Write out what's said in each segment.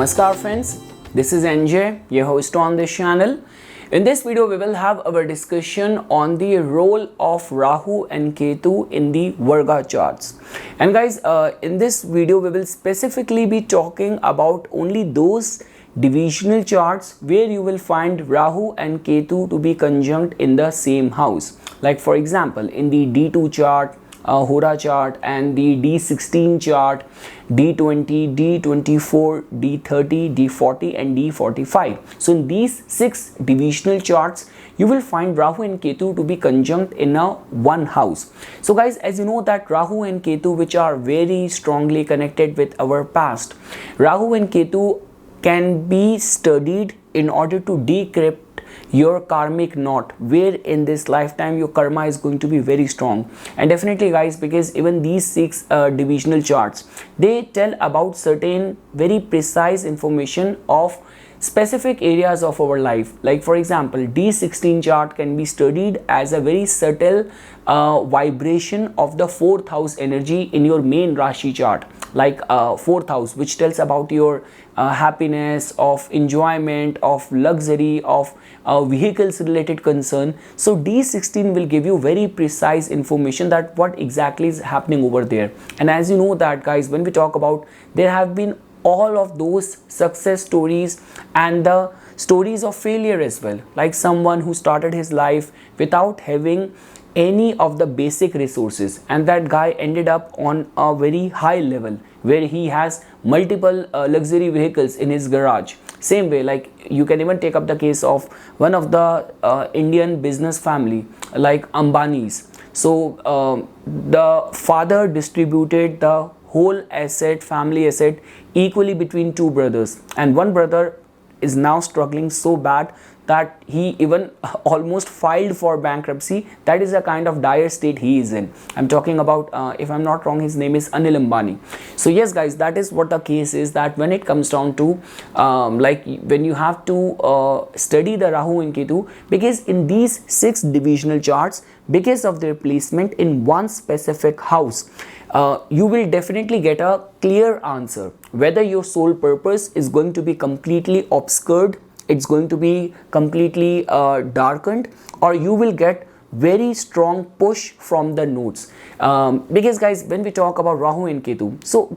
Namaskar friends, this is NJ, your host on this channel. In this video, we will have our discussion on the role of Rahu and Ketu in the Varga charts. And guys, in this video, we will specifically be talking about only those divisional charts where you will find Rahu and Ketu to be conjunct in the same house. Like for example, in the D2 chart, Hora chart, and the D16 chart, D20, D24, D30, D40 and D45. So in these 6 divisional charts, you will find Rahu and Ketu to be conjunct in a one house. So guys, as you know that Rahu and Ketu, which are very strongly connected with our past, Rahu and Ketu can be studied in order to decrypt your karmic knot, where in this lifetime your karma is going to be very strong. And definitely guys, because even these 6 divisional charts, they tell about certain very precise information of specific areas of our life. Like for example, D16 chart can be studied as a very subtle vibration of the 4th house energy in your main Rashi chart, like 4th house, which tells about your happiness, of enjoyment, of luxury, of vehicles related concern. So D16 will give you very precise information that what exactly is happening over there. And as you know that guys, when we talk about, there have been all of those success stories and the stories of failure as well, like someone who started his life without having any of the basic resources, and that guy ended up on a very high level where he has multiple luxury vehicles in his garage. Same way, like you can even take up the case of one of the Indian business family like Ambani's. So the father distributed the whole asset, family asset, equally between 2 brothers, and one brother is now struggling so bad that he even almost filed for bankruptcy. That is a kind of dire state he is in. I'm talking about, if I'm not wrong, his name is Anil Ambani. So yes guys, that is what the case is, that when it comes down to like when you have to study the Rahu and Ketu, because in these 6 divisional charts, because of their placement in one specific house, you will definitely get a clear answer whether your sole purpose is going to be completely obscured, it's going to be completely darkened, or you will get very strong push from the nodes. Because guys, when we talk about Rahu and Ketu, so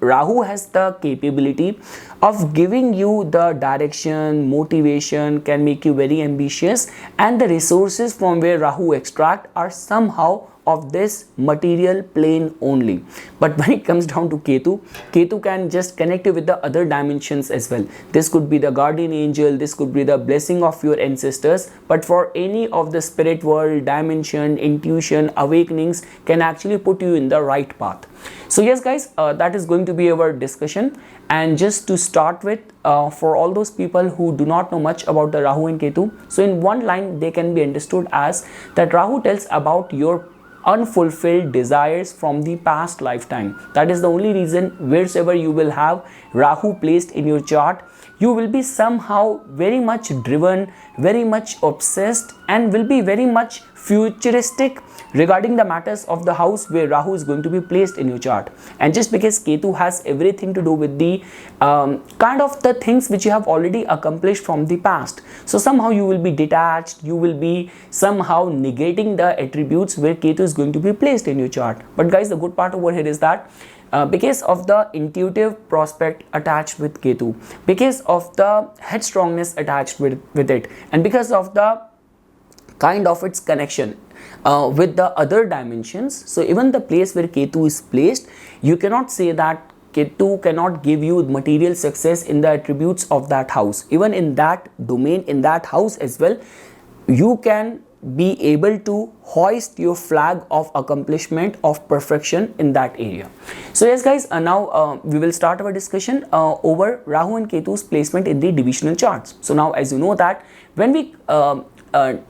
Rahu has the capability of giving you the direction, motivation, can make you very ambitious, and the resources from where Rahu extract are somehow of this material plane only. But when it comes down to Ketu can just connect you with the other dimensions as well. This could be the guardian angel, this could be the blessing of your ancestors, but for any of the spirit world, dimension, intuition, awakenings can actually put you in the right path. So yes guys, that is going to be our discussion. And just to start with, for all those people who do not know much about the Rahu and Ketu, so in one line they can be understood as that Rahu tells about your unfulfilled desires from the past lifetime. That is the only reason wheresoever you will have Rahu placed in your chart, you will be somehow very much driven, very much obsessed, and will be very much futuristic regarding the matters of the house where Rahu is going to be placed in your chart. And just because Ketu has everything to do with the kind of the things which you have already accomplished from the past, so somehow you will be detached, you will be somehow negating the attributes where Ketu is going to be placed in your chart. But guys, the good part over here is that because of the intuitive prospect attached with Ketu, because of the headstrongness attached with it, and because of the kind of its connection with the other dimensions, so even the place where Ketu is placed, you cannot say that Ketu cannot give you material success in the attributes of that house. Even in that domain, in that house as well, you can be able to hoist your flag of accomplishment, of perfection in that area. So yes guys, now we will start our discussion over Rahu and Ketu's placement in the divisional charts. So now, as you know that when we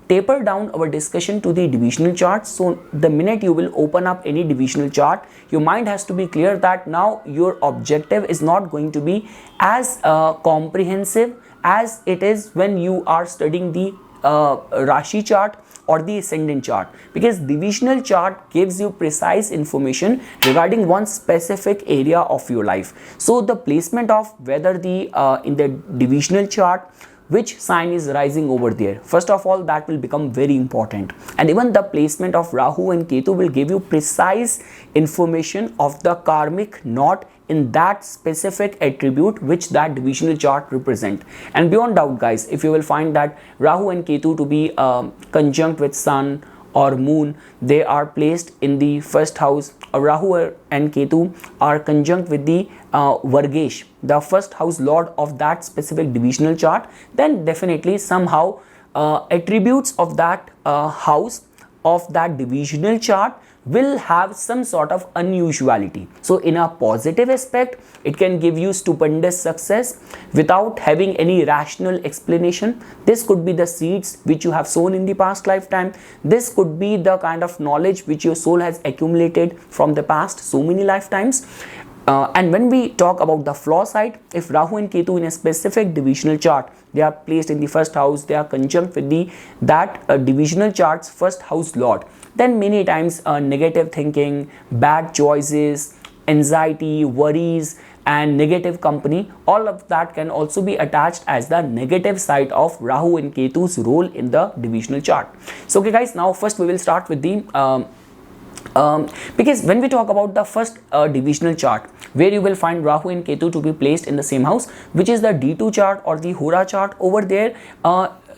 taper down our discussion to the divisional charts, so the minute you will open up any divisional chart, your mind has to be clear that now your objective is not going to be as comprehensive as it is when you are studying the Rashi chart or the ascendant chart, because divisional chart gives you precise information regarding one specific area of your life. So the placement of whether the in the divisional chart which sign is rising over there, first of all, that will become very important. And even the placement of Rahu and Ketu will give you precise information of the karmic knot in that specific attribute which that divisional chart represent. And beyond doubt guys, if you will find that Rahu and Ketu to be conjunct with Sun or Moon, they are placed in the first house, or Rahu and Ketu are conjunct with the Vargesh, the first house lord of that specific divisional chart, then definitely somehow attributes of that house of that divisional chart will have some sort of unusuality. So in a positive aspect, it can give you stupendous success without having any rational explanation. This could be the seeds which you have sown in the past lifetime. This could be the kind of knowledge which your soul has accumulated from the past so many lifetimes. And when we talk about the flaw side, if Rahu and Ketu in a specific divisional chart, they are placed in the first house, they are conjunct with the divisional chart's first house lord, then many times negative thinking, bad choices, anxiety, worries and negative company, all of that can also be attached as the negative side of Rahu and Ketu's role in the divisional chart. So okay guys, now first we will start with the because when we talk about the first divisional chart where you will find Rahu and Ketu to be placed in the same house, which is the D2 chart or the Hora chart, over there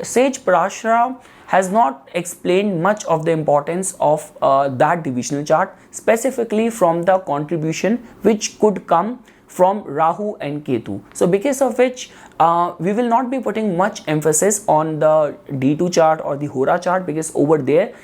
Sage Parashara has not explained much of the importance of that divisional chart, specifically from the contribution which could come from Rahu and Ketu. So because of which we will not be putting much emphasis on the D2 chart or the Hora chart, because over there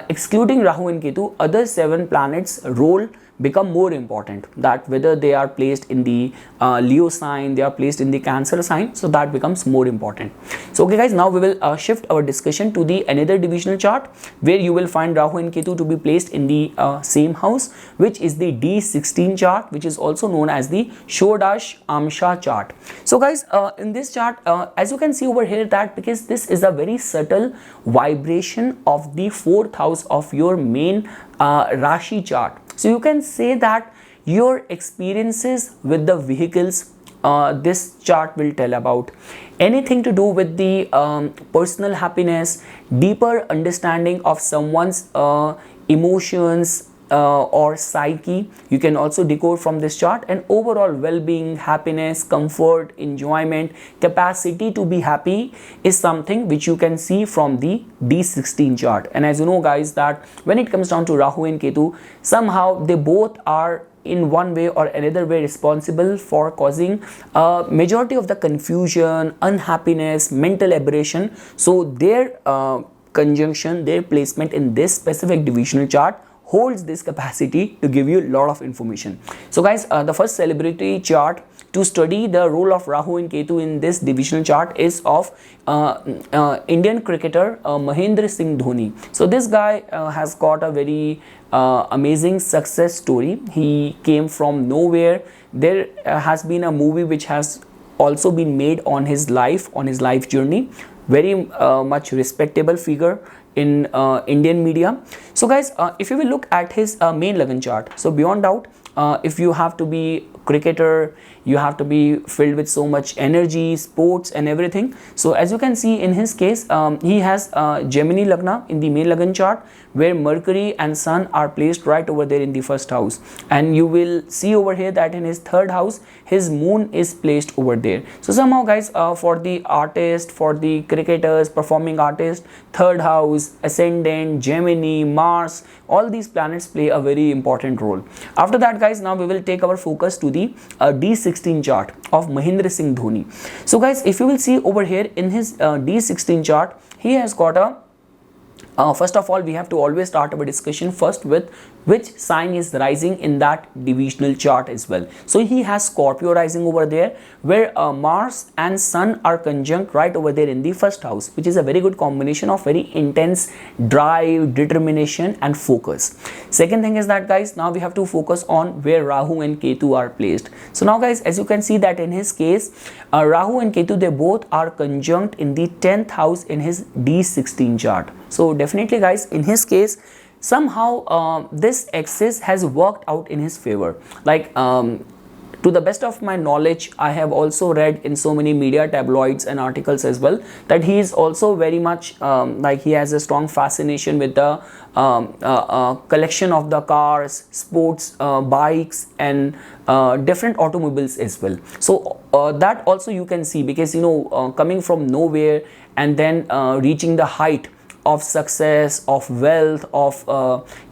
excluding Rahu and Ketu, other 7 planets role become more important, that whether they are placed in the Leo sign, they are placed in the Cancer sign, so that becomes more important. So okay guys, now we will shift our discussion to the another divisional chart where you will find Rahu and Ketu to be placed in the same house, which is the D16 chart, which is also known as the Shodash Amsha chart. So guys, in this chart, as you can see over here, that because this is a very subtle vibration of the 4th house of your main Rashi chart. So you can say that your experiences with the vehicles, this chart will tell about anything to do with the personal happiness, deeper understanding of someone's emotions or psyche. You can also decode from this chart, and overall well-being, happiness, comfort, enjoyment, capacity to be happy is something which you can see from the D16 chart. And as you know guys, that when it comes down to Rahu and Ketu, somehow they both are in one way or another way responsible for causing majority of the confusion, unhappiness, mental aberration. So their conjunction, their placement in this specific divisional chart holds this capacity to give you a lot of information. So guys, the first celebrity chart to study the role of Rahu and Ketu in this divisional chart is of Indian cricketer Mahendra Singh Dhoni. So this guy has got a very amazing success story. He came from nowhere. There has been a movie which has also been made on his life journey. Very much respectable figure in Indian media. So guys, if you will look at his main Lagna chart, so beyond doubt, if you have to be cricketer, you have to be filled with so much energy, sports and everything. So as you can see in his case, he has Gemini Lagna in the main Lagna chart, where Mercury and Sun are placed right over there in the first house, and you will see over here that in his 3rd house his moon is placed over there. So somehow guys, for the artist, for the cricketers, performing artists, 3rd house, ascendant, Gemini, Mars, all these planets play a very important role. After that guys, now we will take our focus to the D16 chart of Mahendra Singh Dhoni. So guys, if you will see over here in his D16 chart, he has got a First of all, we have to always start our discussion first with which sign is rising in that divisional chart as well. So he has Scorpio rising over there, where Mars and Sun are conjunct right over there in the first house, which is a very good combination of very intense drive, determination and focus. Second thing is that, guys, now we have to focus on where Rahu and Ketu are placed. So now, guys, as you can see that in his case, Rahu and Ketu, they both are conjunct in the 10th house in his D16 chart. So definitely, guys, in his case, somehow this axis has worked out in his favor. Like to the best of my knowledge, I have also read in so many media tabloids and articles as well that he is also very much like he has a strong fascination with the collection of the cars, sports bikes and different automobiles as well. So that also you can see, because coming from nowhere and then reaching the height of success, of wealth, of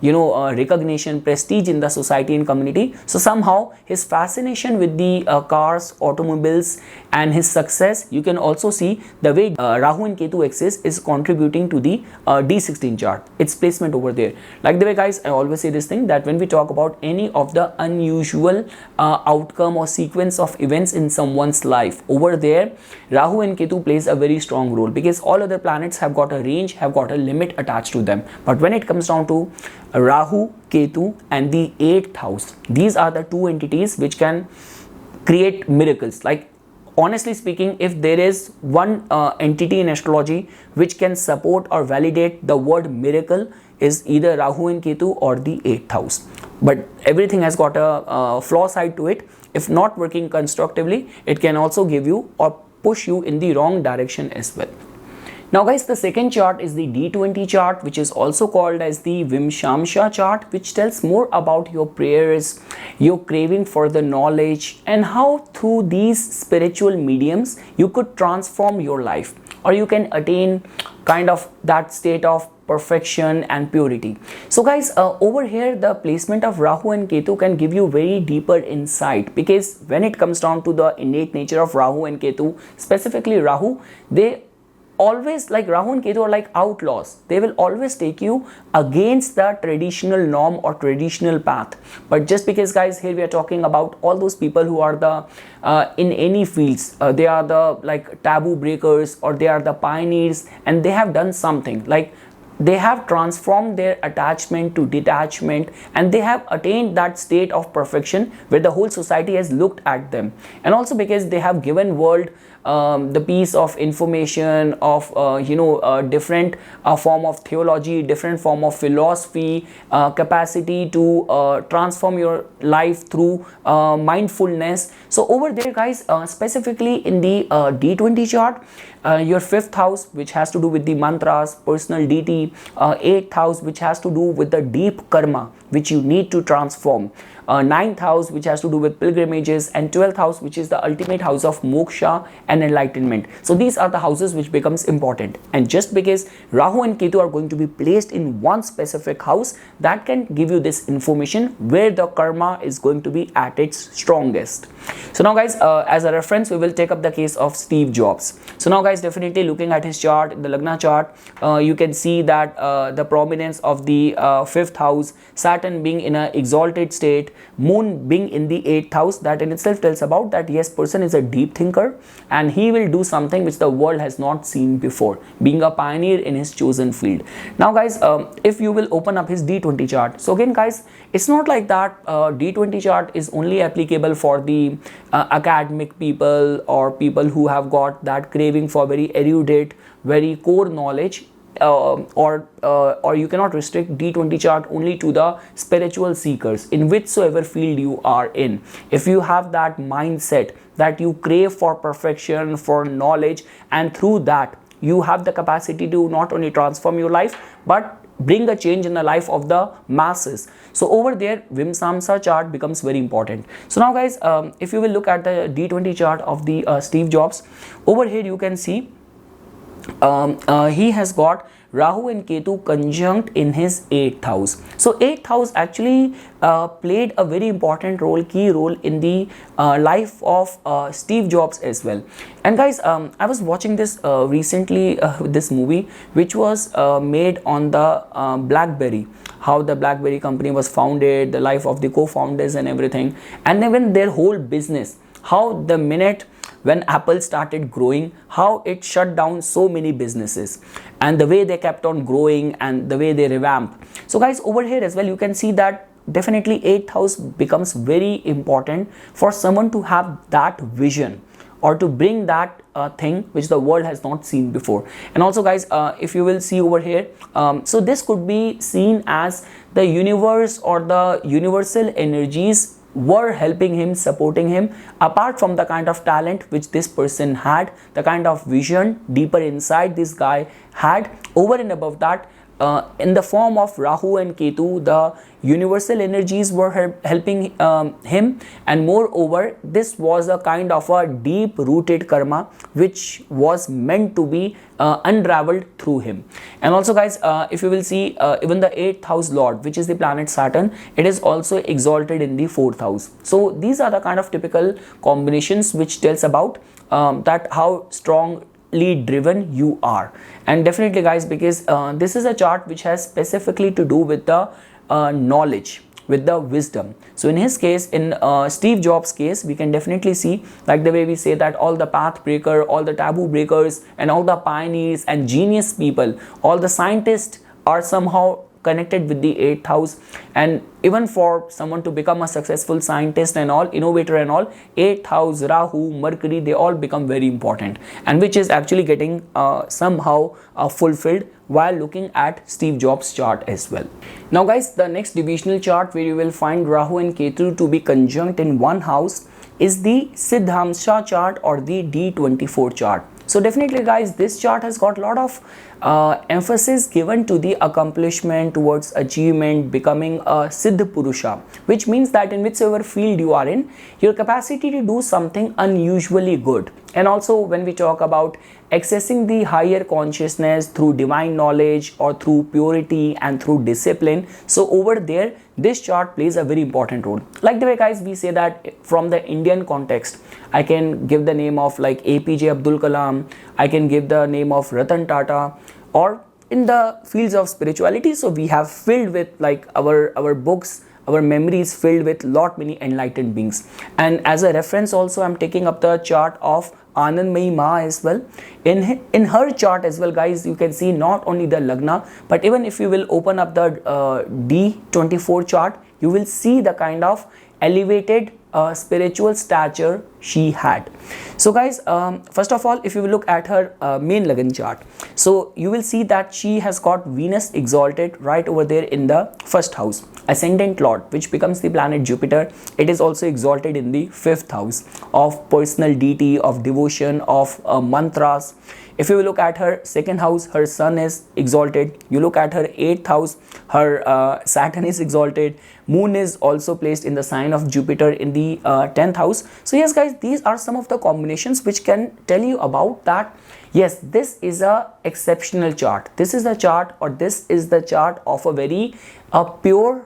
recognition, prestige in the society and community. So somehow his fascination with the cars, automobiles and his success, you can also see the way Rahu and Ketu axis is contributing to the D16 chart, its placement over there. Like the way, guys, I always say this thing, that when we talk about any of the unusual outcome or sequence of events in someone's life, over there Rahu and Ketu plays a very strong role, because all other planets have got a range, have got a limit attached to them. But when it comes down to Rahu, Ketu and the 8th house, these are the two entities which can create miracles. Like, honestly speaking, if there is one entity in astrology which can support or validate the word miracle, is either Rahu and Ketu or the 8th house. But everything has got a flaw side to it. If not working constructively, it can also give you or push you in the wrong direction as well. Now, guys, the second chart is the D20 chart, which is also called as the Vimshamsha chart, which tells more about your prayers, your craving for the knowledge, and how through these spiritual mediums you could transform your life, or you can attain kind of that state of perfection and purity. So, guys, over here the placement of Rahu and Ketu can give you very deeper insight, because when it comes down to the innate nature of Rahu and Ketu, specifically Rahu, they always, like Rahu and Ketu are like outlaws. They will always take you against the traditional norm or traditional path. But just because, guys, here we are talking about all those people who are the in any fields, they are the like taboo breakers, or they are the pioneers, and they have done something, like they have transformed their attachment to detachment, and they have attained that state of perfection where the whole society has looked at them. And also because they have given world the piece of information of different form of theology, different form of philosophy, capacity to transform your life through mindfulness. So over there, guys, specifically in the D20 chart, your 5th house, which has to do with the mantras, personal deity, 8th house, which has to do with the deep karma which you need to transform, 9th house, which has to do with pilgrimages, and 12th house, which is the ultimate house of moksha and enlightenment. So these are the houses which becomes important. And just because Rahu and Ketu are going to be placed in one specific house, that can give you this information where the karma is going to be at its strongest. So now, guys, as a reference, we will take up the case of Steve Jobs. So now, guys, definitely looking at his chart, the Lagna chart, you can see that the prominence of the 5th house, Saturn being in an exalted state, Moon being in the 8th house, that in itself tells about that yes, person is a deep thinker and he will do something which the world has not seen before, being a pioneer in his chosen field. Now, guys, if you will open up his D20 chart, so again, guys, it's not like that D20 chart is only applicable for the academic people or people who have got that craving for very erudite, very core knowledge. Or you cannot restrict D20 chart only to the spiritual seekers in whichsoever field you are in. If you have that mindset that you crave for perfection, for knowledge, and through that you have the capacity to not only transform your life but bring a change in the life of the masses. So over there, Vimshamsha chart becomes very important. So now, guys, if you will look at the D20 chart of the Steve Jobs, over here you can see he has got Rahu and Ketu conjunct in his 8th house. So 8th house actually played a very important role, key role in the life of Steve Jobs as well. And guys, I was watching this recently, this movie which was made on the BlackBerry, how the BlackBerry company was founded, the life of the co-founders and everything, and even their whole business, how the minute when Apple started growing, how it shut down so many businesses, and the way they kept on growing and the way they revamp. So guys, over here as well you can see that definitely 8th house becomes very important for someone to have that vision or to bring that thing which the world has not seen before. And also guys, if you will see over here, so this could be seen as the universe or the universal energies were helping him, supporting him, apart from the kind of talent which this person had, the kind of vision, deeper insight this guy had. Over and above that, in the form of Rahu and Ketu, the universal energies were helping him, and moreover this was a kind of a deep rooted karma which was meant to be unraveled through him. And also guys, if you will see, even the 8th house lord, which is the planet Saturn, it is also exalted in the 4th house. So these are the kind of typical combinations which tells about that how strong driven you are. And definitely guys, because this is a chart which has specifically to do with the knowledge, with the wisdom. So in his case, in Steve Jobs case, we can definitely see, like the way we say that all the path breaker, all the taboo breakers and all the pioneers and genius people, all the scientists are somehow connected with the 8th house. And even for someone to become a successful scientist and all, innovator and all, 8th house, Rahu, Mercury, they all become very important, and which is actually getting somehow fulfilled while looking at Steve Jobs chart as well. Now guys, the next divisional chart where you will find Rahu and Ketu to be conjunct in one house is the siddhamsha chart or the D24 chart. So definitely guys, this chart has got a lot of emphasis given to the accomplishment towards achievement, becoming a Siddha Purusha, which means that in whichever field you are in, your capacity to do something unusually good. And also when we talk about accessing the higher consciousness through divine knowledge or through purity and through discipline, so over there this chart plays a very important role. Like the way guys we say that from the Indian context, I can give the name of like APJ Abdul Kalam, I can give the name of Ratan Tata, or in the fields of spirituality, so we have filled with like our books, our memories filled with lot many enlightened beings. And as a reference also, I'm taking up the chart of Anandmayi Ma as well. In her chart as well guys, you can see not only the Lagna, but even if you will open up the D24 chart, you will see the kind of elevated spiritual stature she had. So guys, first of all, if you look at her main Lagan chart, so you will see that she has got Venus exalted right over there in the 1st house, ascendant lord, which becomes the planet Jupiter. It is also exalted in the 5th house of personal deity, of devotion, of mantras. If you look at her 2nd house, her sun is exalted. You look at her 8th house, her Saturn is exalted. Moon is also placed in the sign of Jupiter in the 10th house. So yes guys, these are some of the combinations which can tell you about that yes, this is a exceptional chart. This is the chart, or this is the chart of a very pure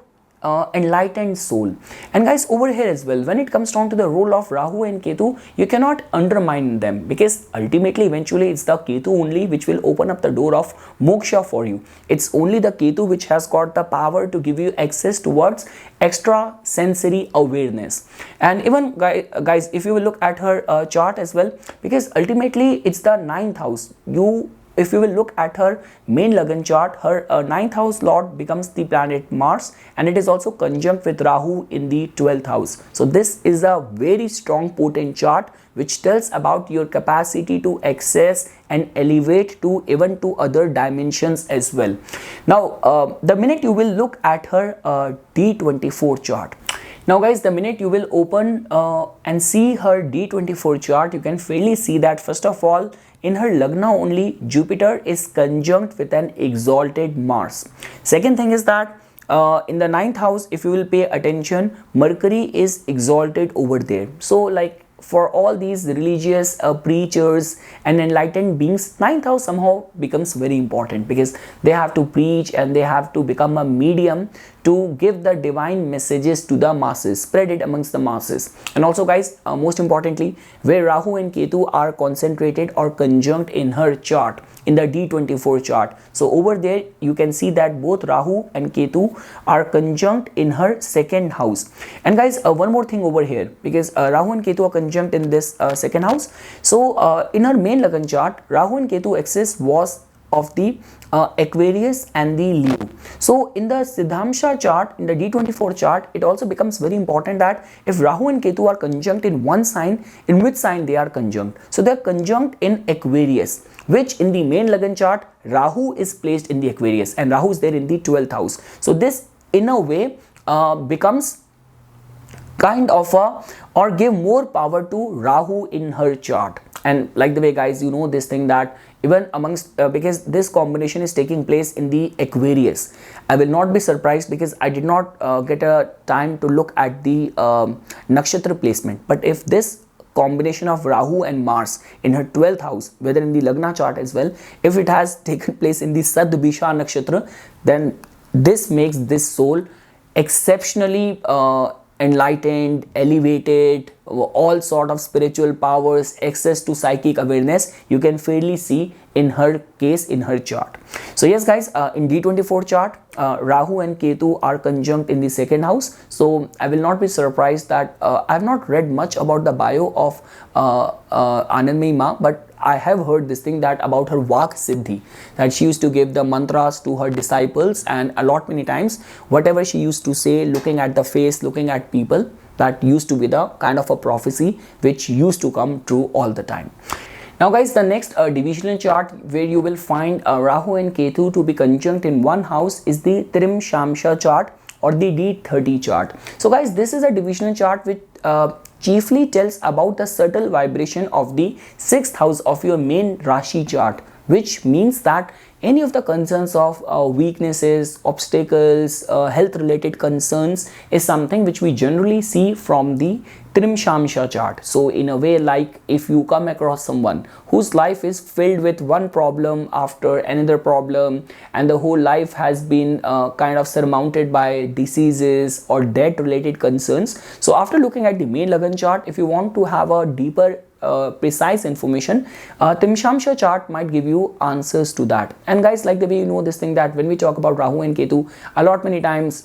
enlightened soul. And guys, over here as well, when it comes down to the role of Rahu and Ketu, you cannot undermine them, because ultimately eventually it's the Ketu only which will open up the door of moksha for you. It's only the Ketu which has got the power to give you access towards extra sensory awareness. And even guys, if you will look at her chart as well, because ultimately it's the 9th house. If you will look at her main Lagan chart, her 9th house lord becomes the planet Mars, and it is also conjunct with Rahu in the 12th house. So this is a very strong potent chart which tells about your capacity to access and elevate to even to other dimensions as well. Now the minute you will look at her D24 chart, now guys, the minute you will open and see her D24 chart, you can fairly see that first of all, in her Lagna only, Jupiter is conjunct with an exalted Mars. Second thing is that in the 9th house, if you will pay attention, Mercury is exalted over there. So like for all these religious preachers and enlightened beings, ninth house somehow becomes very important, because they have to preach and they have to become a medium to give the divine messages to the masses, spread it amongst the masses. And also guys, most importantly, where Rahu and Ketu are concentrated or conjunct in her chart, in the D24 chart. So over there you can see that both Rahu and Ketu are conjunct in her second house. And guys, one more thing over here, because Rahu and Ketu are conjunct in this second house. So in her main Lagna chart, Rahu and Ketu axis was of the Aquarius and the Leo. So in the siddhamsha chart, in the D24 chart, it also becomes very important that if Rahu and Ketu are conjunct in one sign, in which sign they are conjunct. So they are conjunct in Aquarius, which in the main Lagna chart, Rahu is placed in the Aquarius and Rahu is there in the 12th house. So this in a way becomes kind of a, or give more power to Rahu in her chart. And like the way guys, you know this thing that even amongst because this combination is taking place in the Aquarius, I will not be surprised, because I did not get a time to look at the nakshatra placement. But if this combination of Rahu and Mars in her 12th house, whether in the Lagna chart as well, if it has taken place in the Sadbisha nakshatra, then this makes this soul exceptionally enlightened, elevated, all sort of spiritual powers, access to psychic awareness, you can fairly see in her case, in her chart. So yes guys, in D24 chart, Rahu and Ketu are conjunct in the second house. So I will not be surprised that I have not read much about the bio of Anandmayi Ma, but I have heard this thing that about her Vak Siddhi, that she used to give the mantras to her disciples, and a lot many times whatever she used to say, looking at the face, looking at people, that used to be the kind of a prophecy which used to come true all the time. Now guys, the next divisional chart where you will find Rahu and Ketu to be conjunct in one house is the Trimshamsha chart or the D30 chart. So guys, this is a divisional chart which chiefly tells about the subtle vibration of the 6th house of your main Rashi chart, which means that any of the concerns of weaknesses, obstacles, health related concerns is something which we generally see from the Trimshamsha chart. So in a way, like if you come across someone whose life is filled with one problem after another problem, and the whole life has been kind of surmounted by diseases or death related concerns. So after looking at the main Lagna chart, if you want to have a deeper precise information, Trimshamsha chart might give you answers to that. And guys, like the way you know this thing that when we talk about Rahu and Ketu, a lot many times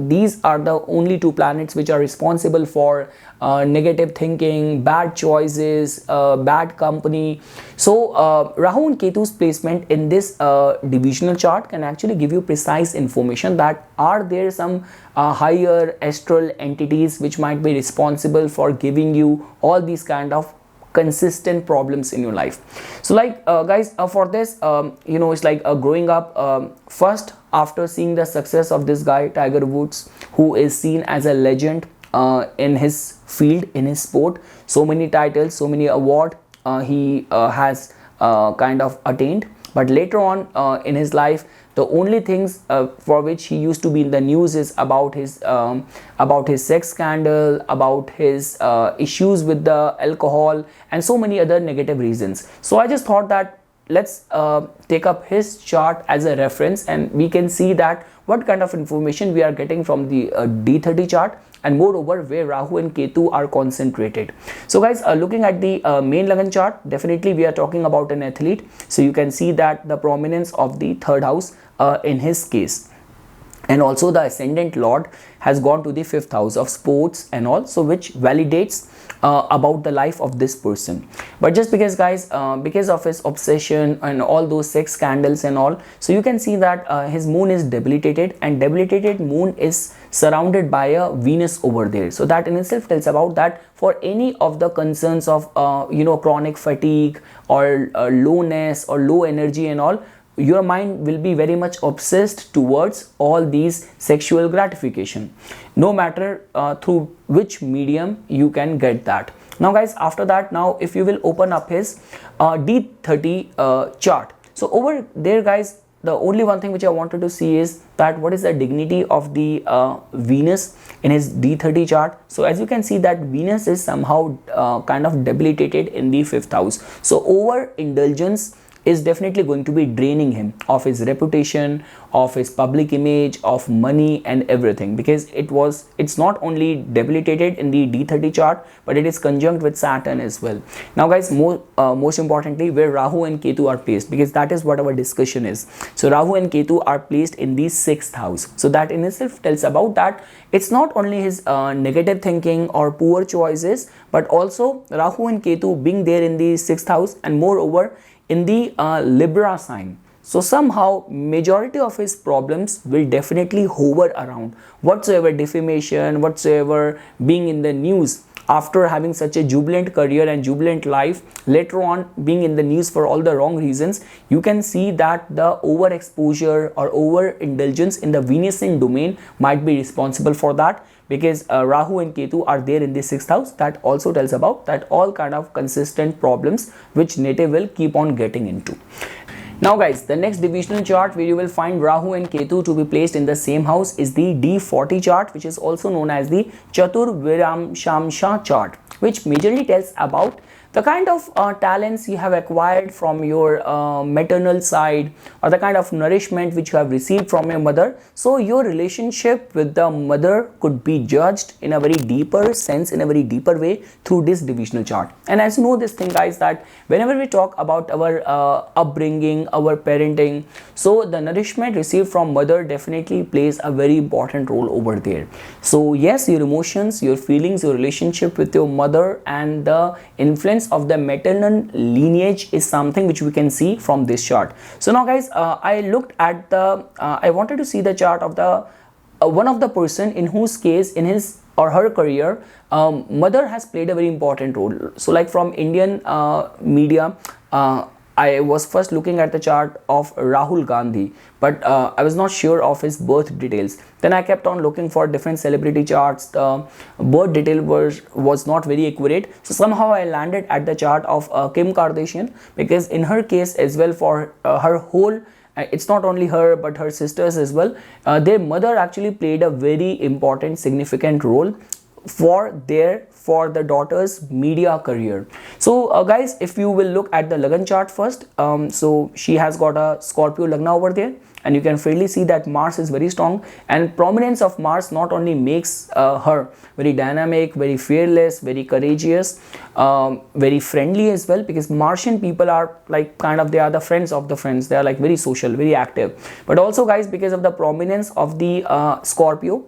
these are the only two planets which are responsible for negative thinking, bad choices, bad company. So Rahu and Ketu's placement in this divisional chart can actually give you precise information that are there some higher astral entities which might be responsible for giving you all these kind of consistent problems in your life. So like guys, for this you know, it's like growing up, first after seeing the success of this guy Tiger Woods, who is seen as a legend in his field, in his sport, so many titles, so many awards he has kind of attained. But later on in his life, the only things for which he used to be in the news is about his sex scandal, about his issues with the alcohol, and so many other negative reasons. So I just thought that let's take up his chart as a reference, and we can see that what kind of information we are getting from the D30 chart, and moreover where Rahu and Ketu are concentrated. So guys, looking at the main Lagna chart, definitely we are talking about an athlete. So you can see that the prominence of the third house in his case, and also the ascendant lord has gone to the 5th house of sports and all, so which validates about the life of this person. But just because guys, because of his obsession and all those sex scandals and all, so you can see that his moon is debilitated, and debilitated moon is surrounded by a Venus over there. So that in itself tells about that for any of the concerns of you know, chronic fatigue or lowness or low energy and all, your mind will be very much obsessed towards all these sexual gratification, no matter through which medium you can get that. Now guys, after that, now if you will open up his D30 chart, so over there guys, the only one thing which I wanted to see is that what is the dignity of the Venus in his D30 chart. So as you can see that Venus is somehow kind of debilitated in the 5th house. So overindulgence is definitely going to be draining him of his reputation, of his public image, of money and everything, because it's not only debilitated in the D30 chart, but it is conjunct with Saturn as well. Now guys, most importantly, where Rahu and Ketu are placed, because that is what our discussion is. So Rahu and Ketu are placed in the 6th house. So that in itself tells about that it's not only his negative thinking or poor choices, but also Rahu and Ketu being there in the 6th house, and moreover in the Libra sign. So somehow majority of his problems will definitely hover around whatsoever defamation, whatsoever being in the news after having such a jubilant career and jubilant life, later on being in the news for all the wrong reasons. You can see that the overexposure or overindulgence in the Venusian domain might be responsible for that, because Rahu and Ketu are there in the 6th house. That also tells about that all kind of consistent problems which native will keep on getting into. Now guys, the next divisional chart where you will find Rahu and Ketu to be placed in the same house is the D40 chart, which is also known as the Chaturviramshamsha chart, which majorly tells about the kind of talents you have acquired from your maternal side, or the kind of nourishment which you have received from your mother. So your relationship with the mother could be judged in a very deeper sense, in a very deeper way through this divisional chart. And as you know this thing guys, that whenever we talk about our upbringing, our parenting, so the nourishment received from mother definitely plays a very important role over there. So yes, your emotions, your feelings, your relationship with your mother and the influence of the maternal lineage is something which we can see from this chart. So now guys, I looked at the I wanted to see the chart of the one of the person in whose case in his or her career mother has played a very important role. So like from Indian media, I was first looking at the chart of Rahul Gandhi, but I was not sure of his birth details. Then I kept on looking for different celebrity charts. The birth detail was not very accurate. So somehow I landed at the chart of Kim Kardashian, because in her case as well, for her whole it's not only her but her sisters as well, their mother actually played a very important significant role for the daughter's media career. So guys, if you will look at the Lagna chart first, so she has got a Scorpio Lagna over there, and you can fairly see that Mars is very strong, and prominence of Mars not only makes her very dynamic, very fearless, very courageous, very friendly as well, because Martian people are like kind of, they are the friends of the friends, they are like very social, very active. But also guys, because of the prominence of the Scorpio,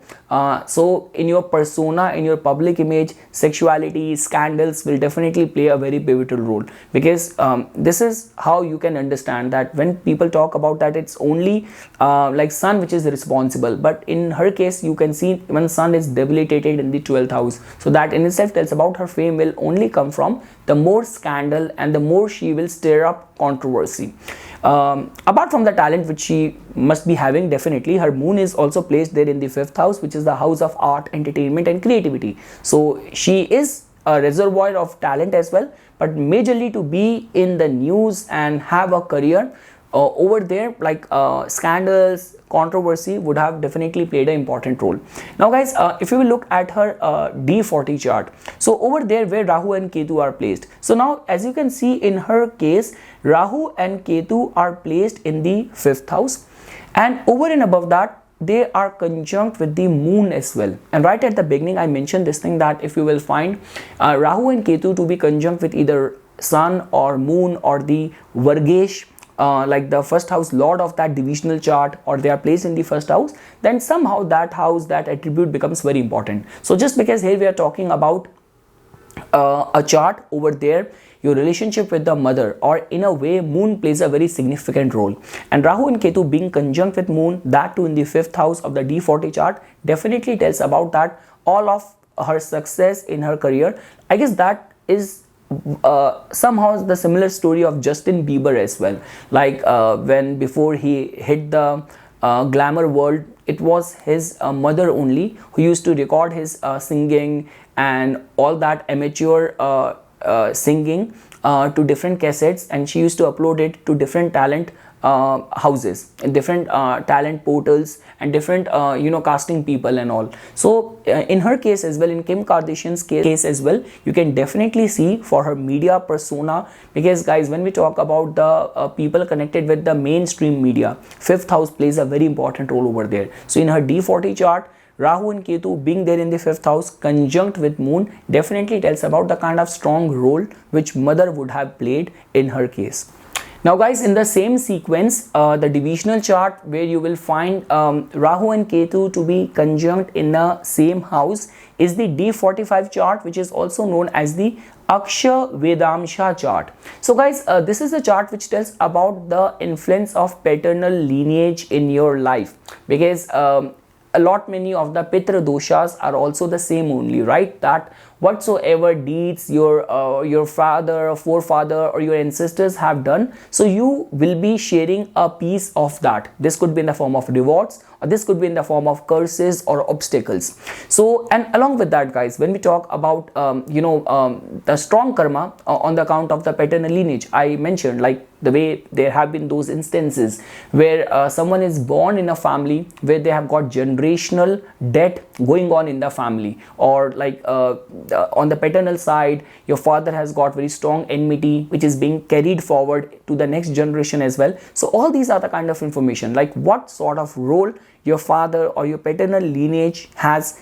so in your persona, in your public image, sexuality, scandals will definitely play a very pivotal role, because this is how you can understand that when people talk about that it's only like Sun which is responsible, but in her case you can see when Sun is debilitated in the 12th house, so that in itself tells about her fame will only come from the more scandal and the more she will stir up controversy. Apart from the talent which she must be having, definitely her moon is also placed there in the 5th house, which is the house of art, entertainment and creativity. So she is a reservoir of talent as well, but majorly to be in the news and have a career over there, like scandals, controversy would have definitely played an important role. Now guys, if you will look at her D40 chart, so over there where Rahu and Ketu are placed, so now as you can see in her case, Rahu and Ketu are placed in the 5th house, and over and above that they are conjunct with the moon as well. And right at the beginning I mentioned this thing, that if you will find Rahu and Ketu to be conjunct with either Sun or moon or the Vargesh, like the 1st house lord of that divisional chart, or they are placed in the 1st house, then somehow that house, that attribute becomes very important. So just because here we are talking about a chart over there, your relationship with the mother, or in a way moon plays a very significant role, and Rahu and Ketu being conjunct with moon, that too in the 5th house of the D40 chart, definitely tells about that all of her success in her career. I guess that is somehow the similar story of Justin Bieber as well, like when before he hit the glamour world, it was his mother only who used to record his singing and all that amateur singing to different cassettes, and she used to upload it to different talent houses, in different talent portals, and different casting people and all. So in her case as well, in Kim Kardashian's case as well, you can definitely see for her media persona, because guys, when we talk about the people connected with the mainstream media, fifth house plays a very important role over there. So in her D40 chart, Rahu and Ketu being there in the fifth house conjunct with moon definitely tells about the kind of strong role which mother would have played in her case. Now guys, in the same sequence, the divisional chart where you will find Rahu and Ketu to be conjunct in the same house is the D45 chart, which is also known as the Akshar-Vedamsha chart. So guys, this is a chart which tells about the influence of paternal lineage in your life, because many of the Pitra doshas are also the same only, right? That whatsoever deeds your father or forefather or your ancestors have done, so you will be sharing a piece of that. This could be in the form of rewards, or this could be in the form of curses or obstacles. So, and along with that guys, when we talk about the strong karma on the account of the paternal lineage, I mentioned like the way there have been those instances where someone is born in a family where they have got generational debt going on in the family, or like on the paternal side, your father has got very strong enmity which is being carried forward to the next generation as well. So all these are the kind of information, like what sort of role your father or your paternal lineage has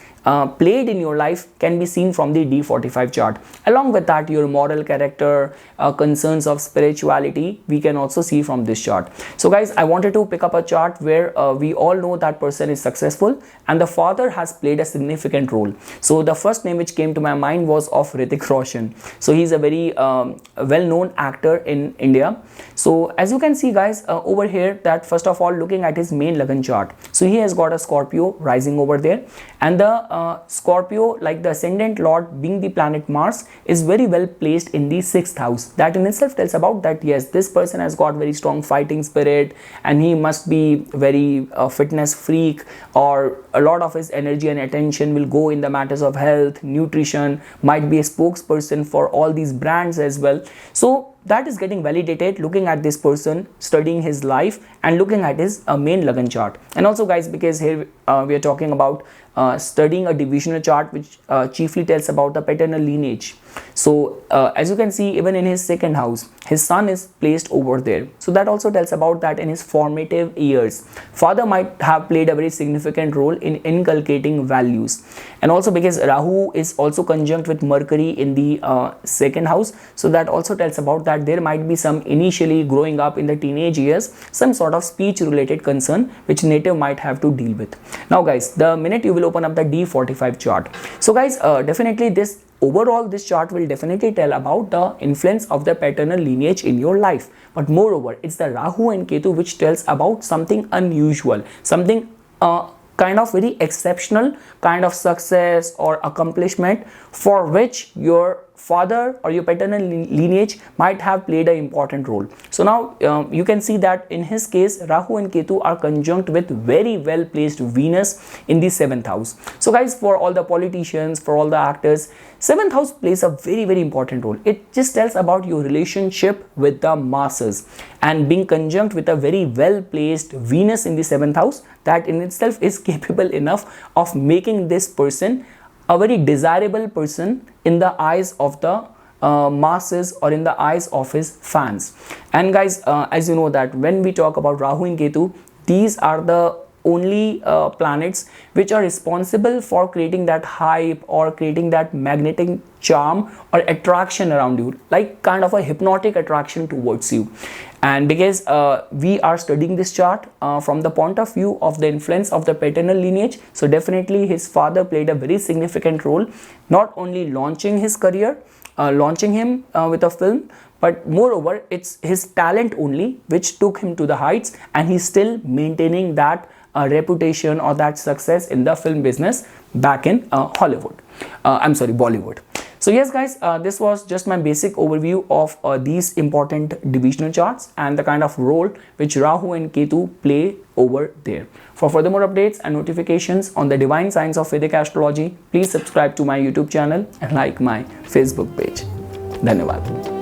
played in your life can be seen from the D45 chart. Along with that, your moral character, concerns of spirituality, we can also see from this chart. So guys, I wanted to pick up a chart where we all know that person is successful and the father has played a significant role. So the first name which came to my mind was of Hrithik Roshan. So he's a very well-known actor in India. So as you can see guys, over here, that first of all, looking at his main Lagna chart, so he has got a Scorpio rising over there, and the Scorpio, like the ascendant lord being the planet Mars, is very well placed in the 6th house. That in itself tells about that yes, this person has got very strong fighting spirit and he must be very fitness freak, or a lot of his energy and attention will go in the matters of health, nutrition, might be a spokesperson for all these brands as well. So that is getting validated looking at this person, studying his life and looking at his main Lagna chart. And also guys, because here we are talking about studying a divisional chart which chiefly tells about the paternal lineage. So as you can see, even in his 2nd house, his son is placed over there. So that also tells about that in his formative years, father might have played a very significant role in inculcating values. And also because Rahu is also conjunct with Mercury in the 2nd house, so that also tells about that there might be some initially growing up in the teenage years, some sort of speech related concern which native might have to deal with. Now guys, the minute you will open up the D45 chart, so guys, definitely this overall this chart will definitely tell about the influence of the paternal lineage in your life. But moreover, it's the Rahu and Ketu which tells about something unusual, something kind of very exceptional kind of success or accomplishment for which your father or your paternal lineage might have played an important role. So now you can see that in his case, Rahu and Ketu are conjunct with very well placed Venus in the 7th house. So guys, for all the politicians, for all the actors, 7th house plays a very important role. It just tells about your relationship with the masses, and being conjunct with a very well placed Venus in the 7th house, that in itself is capable enough of making this person a very desirable person in the eyes of the masses or in the eyes of his fans. And guys, as you know that when we talk about Rahu and Ketu, these are the only planets which are responsible for creating that hype or creating that magnetic charm or attraction around you, like kind of a hypnotic attraction towards you. And because we are studying this chart from the point of view of the influence of the paternal lineage, so definitely his father played a very significant role, not only launching his career, launching him with a film, but moreover it's his talent only which took him to the heights, and he's still maintaining that reputation or that success in the film business back in Bollywood. So yes guys, this was just my basic overview of these important divisional charts and the kind of role which Rahu and Ketu play over there. For further more updates and notifications on the divine science of Vedic astrology, please subscribe to my YouTube channel and like my Facebook page. Dhanyavad.